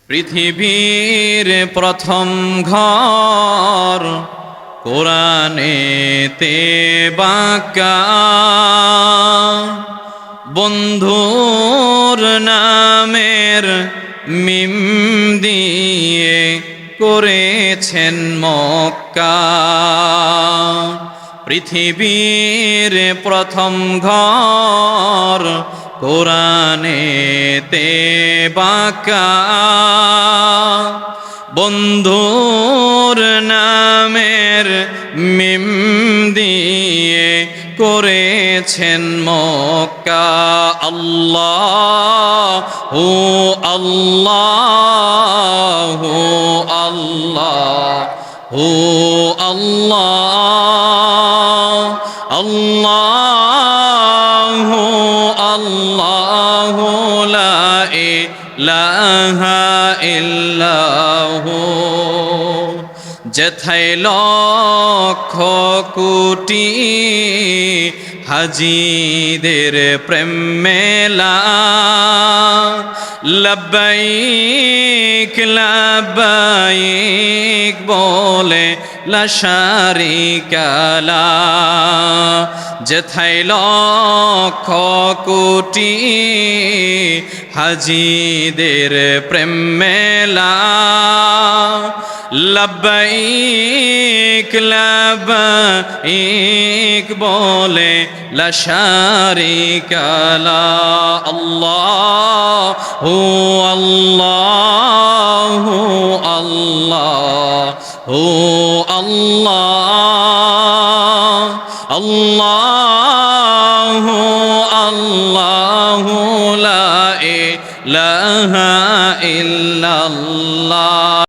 পৃথিবীর প্রথম ঘর কোরআনেতে বাঁকা, বন্ধুর নামের মিম দিয়ে করেছেন মক্কা। পৃথিবীর প্রথম ঘর কোরআনেতে বাঁকা, বন্ধুর নামের মিম দিয়ে করেছেন মক্কা। আল্লাহু আল্লাহু আল্লাহু আল্লাহ, আল্লাহু আল্লাহু লা ইলাহা ইল্লাহু। যেথায় লক্ষ কোটি হাজিদের প্রেম মেলা, লব্বাইক লব্বাইক বলে লা শারিকা লাহ। যেথায় লক্ষ কোটি হাজিদের প্রেম মেলা, লব্বাইক লব্বাইক বলে লা শারিকা লাহ। আল্লাহু আল্লাহু আল্লাহু আল্লাহ, আল্লাহু আল্লাহু লা ইলাহা ইল্লাল্লাহ।